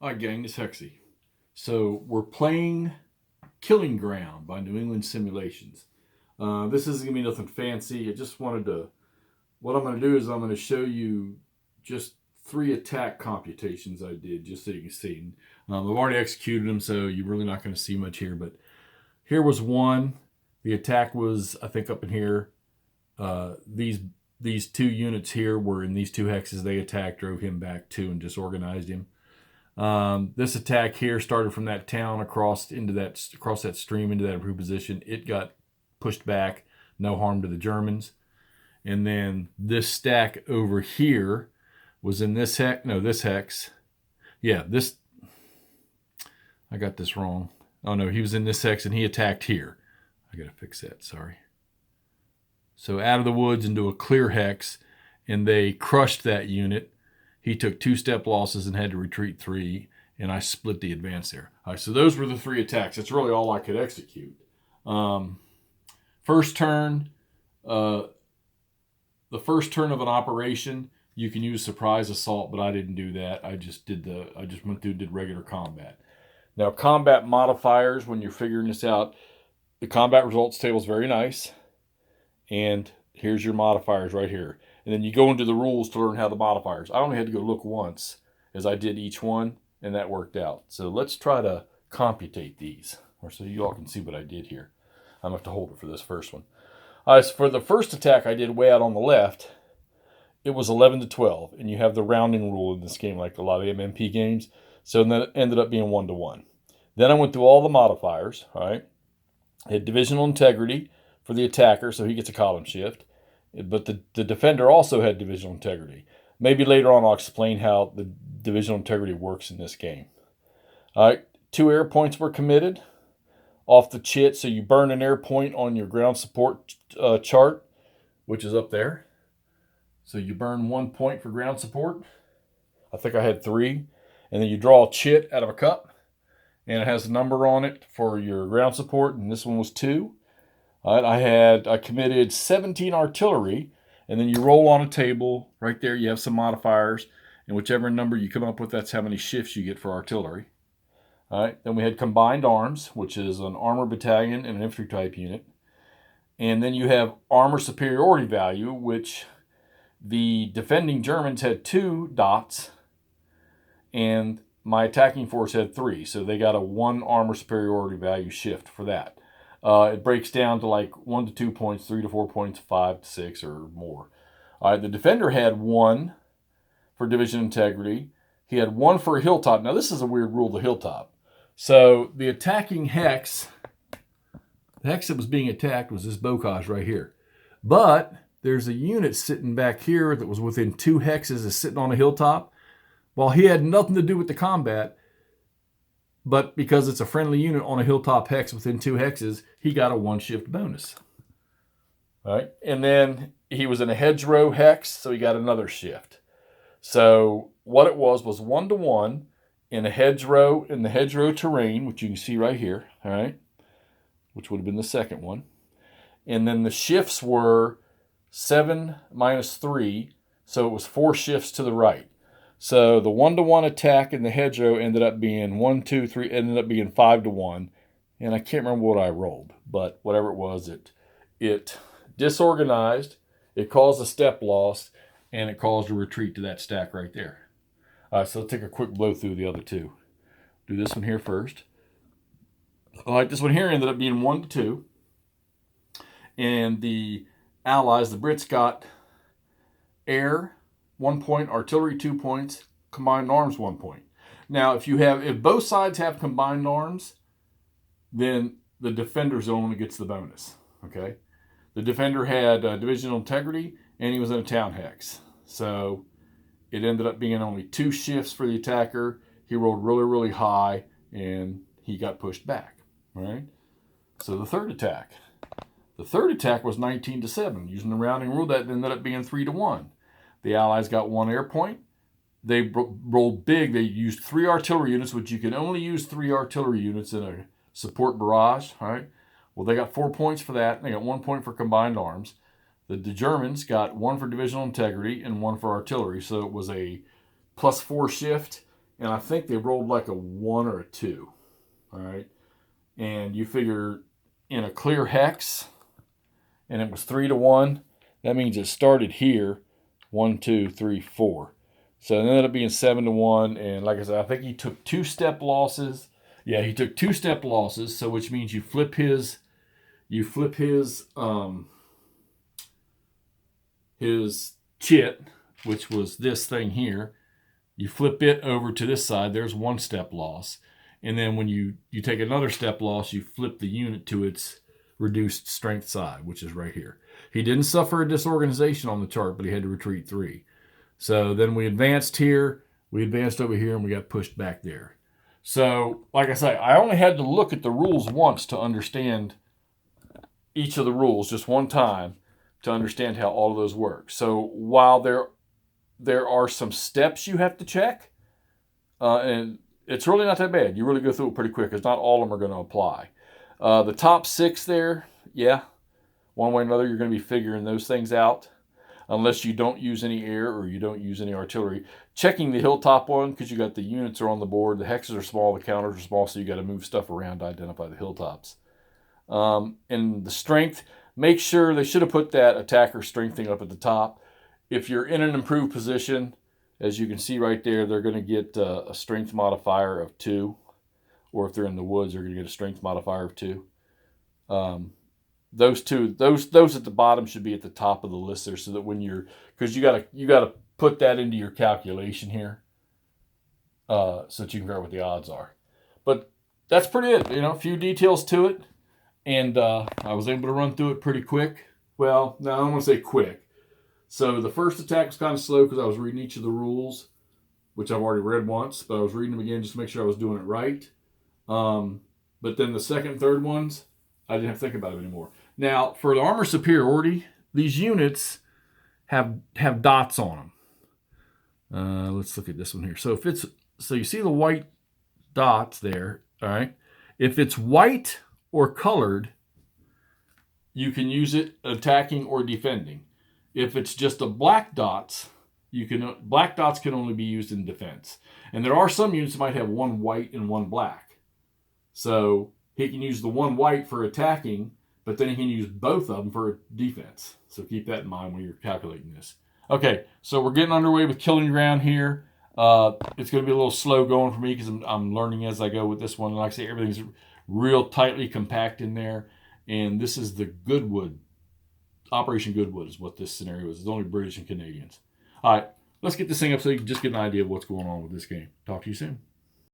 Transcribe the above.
Hi gang, it's Hexy. So we're playing Killing Ground by New England Simulations. This isn't gonna be nothing fancy. I just wanted to. What I'm gonna do is I'm gonna show you just 3 attack computations I did, just so you can see. I've already executed them, so you're really not gonna see much here. But here was one. The attack was, I think, up in here. These 2 units here were in these 2 hexes. They attacked, drove him back 2, and disorganized him. This attack here started from that town across that stream into that improved position. It got pushed back, no harm to the Germans. And then this stack over here was in this hex. Yeah, this, I got this wrong. Oh no, he was in this hex and he attacked here. I gotta fix that, sorry. So out of the woods into a clear hex, and they crushed that unit. He took 2-step losses and had to retreat 3, and I split the advance there. All right, so those were the 3 attacks. That's really all I could execute. First turn, the first turn of an operation, you can use surprise assault, but I didn't do that. I just went through and did regular combat. Now, combat modifiers, when you're figuring this out, the combat results table is very nice, and here's your modifiers right here. And then you go into the rules to learn how the modifiers. I only had to go look once as I did each one, and that worked out. So let's try to computate these, or so you all can see what I did here. I'm going to have to hold it for this first one. All right, so for the first attack I did way out on the left, it was 11 to 12, and you have the rounding rule in this game like a lot of MMP games. So then it ended up being 1 to 1. Then I went through all the modifiers, all right? I had divisional integrity for the attacker, so he gets a column shift. But the defender also had divisional integrity. Maybe later on I'll explain how the divisional integrity works in this game. All right, 2 air points were committed off the chit. So you burn an air point on your ground support chart, which is up there. So you burn 1 point for ground support. I think I had 3. And then you draw a chit out of a cup, and it has a number on it for your ground support, and this one was 2. All right, I committed 17 artillery, and then you roll on a table. Right there, you have some modifiers, and whichever number you come up with, that's how many shifts you get for artillery. All right, then we had combined arms, which is an armor battalion and an infantry type unit. And then you have armor superiority value, which the defending Germans had 2 dots, and my attacking force had 3. So they got a 1 armor superiority value shift for that. It breaks down to like 1 to 2 points, 3 to 4 points, 5 to 6 or more. All right, the defender had 1 for division integrity. He had 1 for a hilltop. Now this is a weird rule, the hilltop. So the attacking hex, the hex that was being attacked was this bocage right here. But there's a unit sitting back here that was within 2 hexes is sitting on a hilltop. Well, he had nothing to do with the combat, but because it's a friendly unit on a hilltop hex within 2 hexes, he got a 1 shift bonus. All right, and then he was in a hedgerow hex, so he got another shift. So what it was 1 to 1 in the hedgerow terrain, which you can see right here, all right, which would have been the second one. And then the shifts were 7 minus 3, so it was 4 shifts to the right. So the 1 to 1 attack in the hedgerow ended up being 1, 2, 3, ended up being 5 to 1. And I can't remember what I rolled, but whatever it was, it disorganized, it caused a step loss, and it caused a retreat to that stack right there. All right, so let's take a quick blow through the other 2. Do this one here first. All right, this one here ended up being 1 to 2. And the Allies, the Brits, got air 1 point, artillery 2 points, combined arms 1 point. Now, if both sides have combined arms, then the defender zone only gets the bonus. Okay, the defender had divisional integrity, and he was in a town hex, so it ended up being only 2 shifts for the attacker. He rolled really, really high, and he got pushed back. All right. So the third attack was 19 to 7. Using the rounding rule, that ended up being 3 to 1. The Allies got 1 air point. They rolled big. They used 3 artillery units, which you can only use 3 artillery units in a support barrage. All right. Well, they got 4 points for that. They got 1 point for combined arms. The Germans got 1 for divisional integrity and 1 for artillery. So it was a +4 shift, and I think they rolled like a 1 or a 2. All right. And you figure in a clear hex, and it was 3 to 1. That means it started here, 1, 2, 3, 4. So it ended up being 7 to 1. And like I said, I think he took 2 step losses. Yeah, he took 2 step losses. So which means you flip his chit, which was this thing here. You flip it over to this side. There's 1 step loss. And then when you take another step loss, you flip the unit to its reduced strength side, which is right here. He didn't suffer a disorganization on the chart, but he had to retreat 3. So then we advanced here, we advanced over here, and we got pushed back there. So, like I say, I only had to look at the rules once to understand each of the rules, just one time, to understand how all of those work. So while there are some steps you have to check, and it's really not that bad. You really go through it pretty quick, because not all of them are going to apply. The top 6 there, yeah, one way or another, you're going to be figuring those things out, unless you don't use any air or you don't use any artillery. Checking the hilltop one, because you got the units are on the board, the hexes are small, the counters are small, so you got to move stuff around to identify the hilltops. And the strength, make sure they should have put that attacker strength thing up at the top. If you're in an improved position, as you can see right there, they're going to get a strength modifier of 2. Or if they're in the woods, they're going to get a strength modifier of 2. Those at the bottom should be at the top of the list there, so that when because you gotta put that into your calculation here, so that you can figure out what the odds are. But that's pretty it. A few details to it, and I was able to run through it pretty quick. Well, no, I don't want to say quick. So the first attack was kind of slow because I was reading each of the rules, which I've already read once, but I was reading them again just to make sure I was doing it right. But then the second and third ones, I didn't have to think about it anymore. Now, for the armor superiority, these units have dots on them. Let's look at this one here. So you see the white dots there, all right? If it's white or colored, you can use it attacking or defending. If it's just a black dots, black dots can only be used in defense. And there are some units that might have 1 white and 1 black. So he can use the 1 white for attacking, but then he can use both of them for defense. So keep that in mind when you're calculating this. Okay, so we're getting underway with Killing Ground here. It's going to be a little slow going for me because I'm learning as I go with this one. Like I say, everything's real tightly compact in there. And this is the Goodwood. Operation Goodwood is what this scenario is. It's only British and Canadians. All right, let's get this thing up so you can just get an idea of what's going on with this game. Talk to you soon.